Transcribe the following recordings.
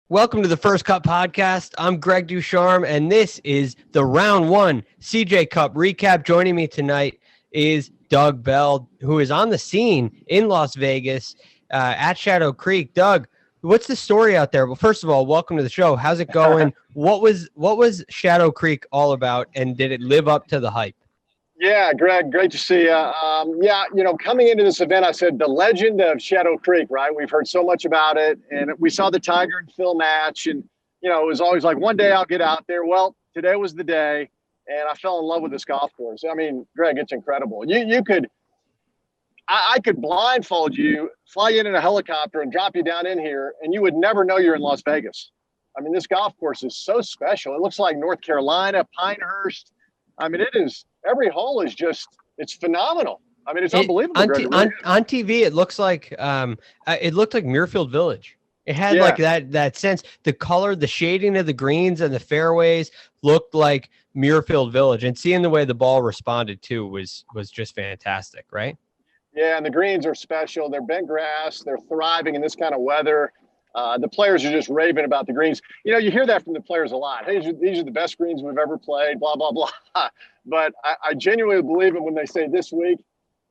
Welcome to the First Cut Podcast. I'm Greg DuCharme, and this is the Round 1 CJ Cup recap. Joining me tonight is Doug Bell, who is on the scene in Las Vegas at Shadow Creek. Doug, what's the story out there? Well, first of all, welcome to the show. How's it going? What was Shadow Creek all about, and did it live up to the hype? Yeah, Greg, great to see you. Coming into this event, I said the legend of Shadow Creek, right? We've heard so much about it, and we saw the Tiger and Phil match, and, it was always like, one day I'll get out there. Well, today was the day, and I fell in love with this golf course. I mean, Greg, it's incredible. I could blindfold you, fly you in a helicopter, and drop you down in here, and you would never know you're in Las Vegas. I mean, this golf course is so special. It looks like North Carolina, Pinehurst. I mean, every hole is it's phenomenal. I mean, it's unbelievable. On TV, it looks like it looked like Muirfield Village. It had like that sense. The color, the shading of the greens and the fairways looked like Muirfield Village. And seeing the way the ball responded too was just fantastic, right? Yeah, and the greens are special. They're bent grass. They're thriving in this kind of weather. The players are just raving about the greens. You hear that from the players a lot. Hey, these are the best greens we've ever played, blah, blah, blah. But I genuinely believe it when they say this week.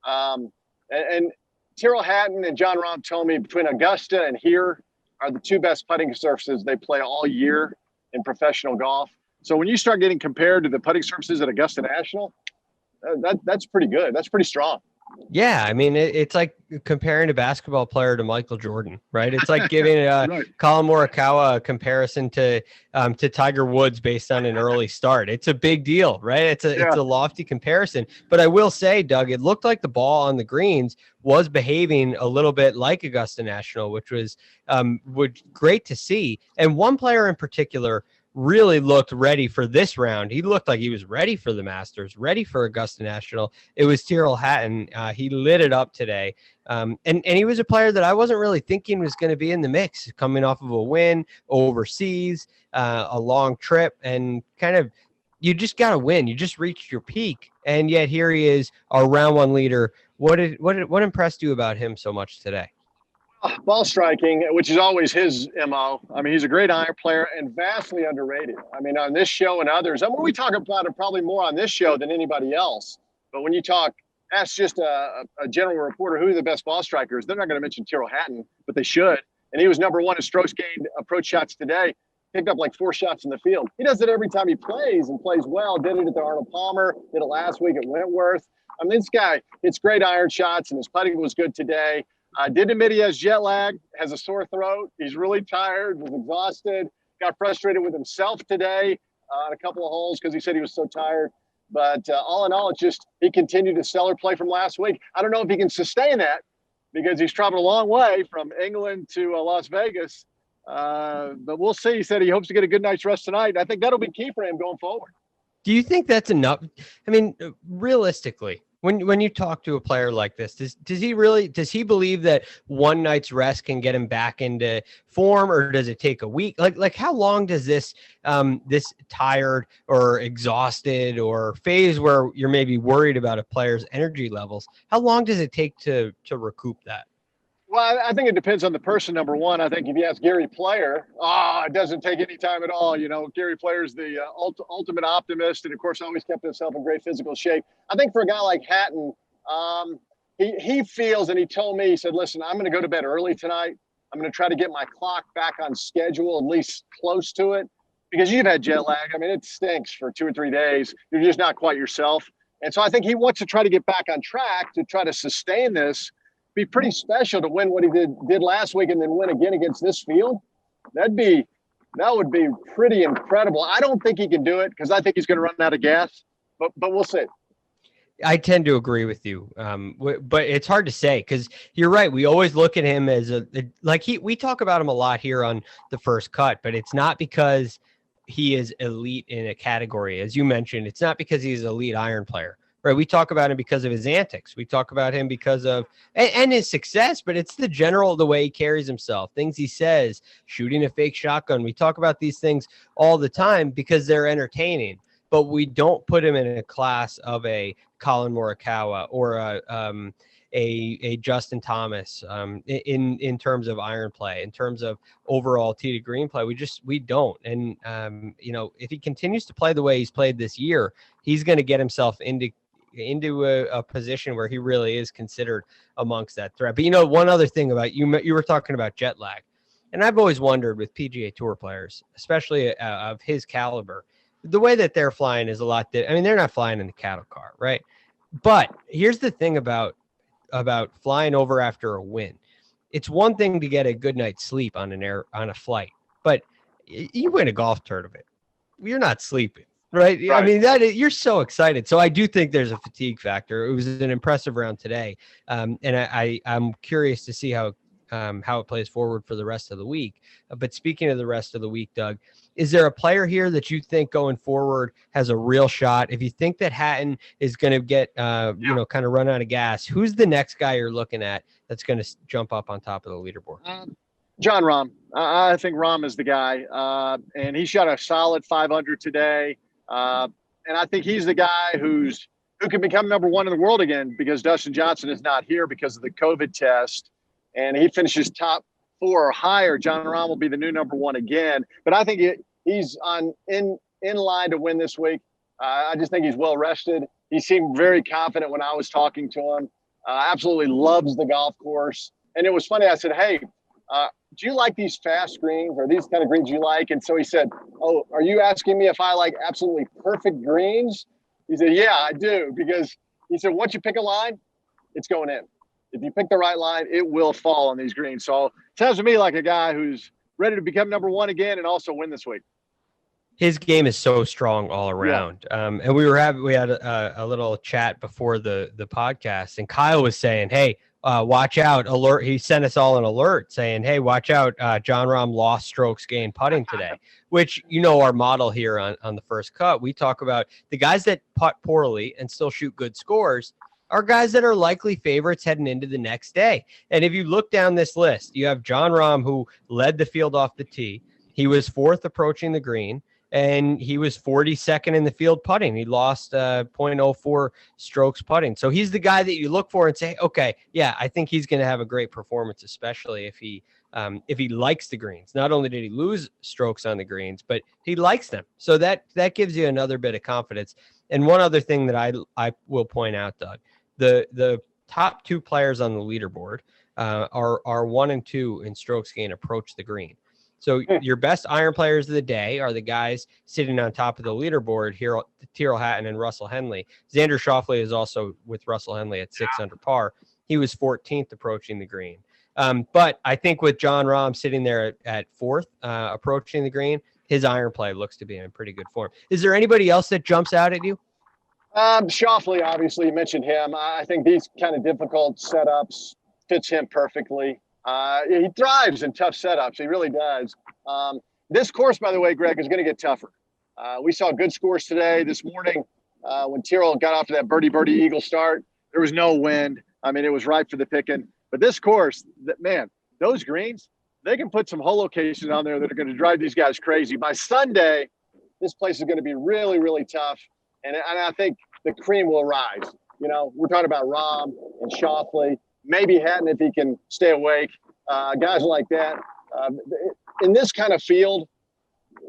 And Tyrrell Hatton and John Rahm told me between Augusta and here are the two best putting surfaces they play all year in professional golf. So when you start getting compared to the putting surfaces at Augusta National, that's pretty good. That's pretty strong. Yeah, I mean, it's like comparing a basketball player to Michael Jordan, right? It's like giving Right. Colin Morikawa a comparison to Tiger Woods based on an early start. It's a big deal, right? It's a lofty comparison. But I will say, Doug, it looked like the ball on the greens was behaving a little bit like Augusta National, which was great to see. And one player in particular really looked ready for this round. He looked like he was ready for the Masters, ready for Augusta National. It was Tyrrell Hatton. He lit it up today. And he was a player that I wasn't really thinking was going to be in the mix, coming off of a win overseas, a long trip, and kind of, you just got to win. You just reached your peak. And yet here he is, our round one leader. What impressed you about him so much today? Ball striking, which is always his MO. I mean, he's a great iron player and vastly underrated. I mean, on this show and others, I mean, we talk about it probably more on this show than anybody else. But when you ask just a general reporter who are the best ball strikers, they're not going to mention Tyrrell Hatton, but they should. And he was number one in strokes gained approach shots today. Picked up like 4 shots in the field. He does it every time he plays and plays well. Did it at the Arnold Palmer. Did it last week at Wentworth. I mean, this guy hits great iron shots, and his putting was good today. Did admit he has jet lag, has a sore throat. He's really tired, was exhausted, got frustrated with himself today on a couple of holes because he said he was so tired. But all in all, it's just he continued to stellar play from last week. I don't know if he can sustain that because he's traveled a long way from England to Las Vegas. But we'll see. He said he hopes to get a good night's rest tonight. And I think that'll be key for him going forward. Do you think that's enough? I mean, realistically, when you talk to a player like this, does he believe that one night's rest can get him back into form, or does it take a week? Like how long does this tired or exhausted or phase where you're maybe worried about a player's energy levels, how long does it take to recoup that? Well, I think it depends on the person, number one. I think if you ask Gary Player, it doesn't take any time at all. Gary Player's the ultimate optimist, and, of course, always kept himself in great physical shape. I think for a guy like Hatton, he feels, and he told me, he said, listen, I'm going to go to bed early tonight. I'm going to try to get my clock back on schedule, at least close to it, because you've had jet lag. I mean, it stinks for 2 or 3 days. You're just not quite yourself. And so I think he wants to try to get back on track to try to sustain this. Be pretty special to win what he did last week and then win again against this field. That would be pretty incredible. I don't think he can do it because I think he's going to run out of gas, but we'll see. I tend to agree with you, but it's hard to say because you're right. We always look at him as we talk about him a lot here on the First Cut, but it's not because he is elite in a category. As you mentioned, it's not because he's an elite iron player. Right, we talk about him because of his antics. We talk about him because of and his success, but it's the way he carries himself, things he says, shooting a fake shotgun. We talk about these things all the time because they're entertaining, but we don't put him in a class of a Colin Morikawa or a a Justin Thomas in terms of iron play, in terms of overall tee to green play. We don't. And, if he continues to play the way he's played this year, he's going to get himself into a position where he really is considered amongst that threat. But, one other thing about you were talking about jet lag. And I've always wondered with PGA Tour players, especially of his caliber, the way that they're flying is a lot. They're not flying in the cattle car, right? But here's the thing about flying over after a win. It's one thing to get a good night's sleep on a flight, but you win a golf tournament, you're not sleeping, right? Right. You're so excited. So I do think there's a fatigue factor. It was an impressive round today, and I'm curious to see how it plays forward for the rest of the week. But speaking of the rest of the week, Doug, is there a player here that you think going forward has a real shot? If you think that Hatton is going to get, kind of run out of gas, who's the next guy you're looking at that's going to jump up on top of the leaderboard? Jon Rahm. I think Rahm is the guy. And he shot a solid 500 today. And I think he's the guy who can become number one in the world again, because Dustin Johnson is not here because of the COVID test. And he finishes top 4 or higher, Jon Rahm will be the new number one again. But I think he's in line to win this week. I just think he's well rested. He seemed very confident when I was talking to him. Absolutely loves the golf course. And it was funny. I said, hey, do you like these fast greens, or these kind of greens you like? And so he said, oh, are you asking me if I like absolutely perfect greens? He said, yeah, I do. Because he said, once you pick a line, it's going in. If you pick the right line, it will fall on these greens. So it sounds to me like a guy who's ready to become number one again and also win this week. His game is so strong all around. Yeah. And we had a little chat before the podcast, and Kyle was saying, hey, watch out, alert. He sent us all an alert saying, hey, watch out. Jon Rahm lost strokes gained putting today, which, our model here on the first cut, we talk about the guys that putt poorly and still shoot good scores are guys that are likely favorites heading into the next day. And if you look down this list, you have Jon Rahm, who led the field off the tee. He was 4th approaching the green, and he was 42nd in the field putting. He lost 0.04 strokes putting. So he's the guy that you look for and say, okay, yeah, I think he's going to have a great performance, especially if he likes the greens. Not only did he lose strokes on the greens, but he likes them. So that gives you another bit of confidence. And one other thing that I will point out, Doug, the top 2 players on the leaderboard are 1 and 2 in strokes gained approach the green. So your best iron players of the day are the guys sitting on top of the leaderboard here, Tyrrell Hatton and Russell Henley. Xander Schauffele is also with Russell Henley at 6 under par. He was 14th approaching the green. But I think with Jon Rahm sitting there at 4th approaching the green, his iron play looks to be in pretty good form. Is there anybody else that jumps out at you? Schauffele, obviously, you mentioned him. I think these kind of difficult setups fits him perfectly. He thrives in tough setups. He really does. This course, by the way, Greg, is going to get tougher. We saw good scores today. This morning, when Tyrrell got off to that birdie eagle start, there was no wind. It was ripe for the picking. But this course, those greens, they can put some hole locations on there that are going to drive these guys crazy. By Sunday, this place is going to be really, really tough. And I think the cream will rise. We're talking about Rahm and Schauffele, maybe Hatton if he can stay awake. Guys like that. In this kind of field,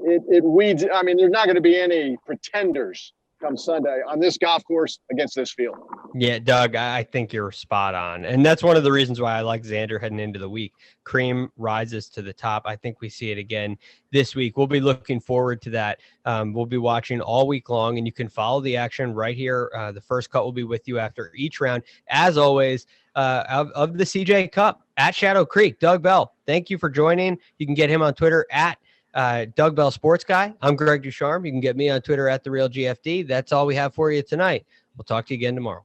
it weeds. There's not going to be any pretenders come Sunday on this golf course against this field. Yeah, Doug, I think you're spot on. And that's one of the reasons why I like Xander heading into the week. Cream rises to the top. I think we see it again this week. We'll be looking forward to that. We'll be watching all week long, and you can follow the action right here. The first cut will be with you after each round. As always, of the CJ Cup at Shadow Creek, Doug Bell, thank you for joining. You can get him on Twitter at Doug Bell Sports Guy. I'm Greg DuCharme. You can get me on Twitter at TheRealGFD. That's all we have for you tonight. We'll talk to you again tomorrow.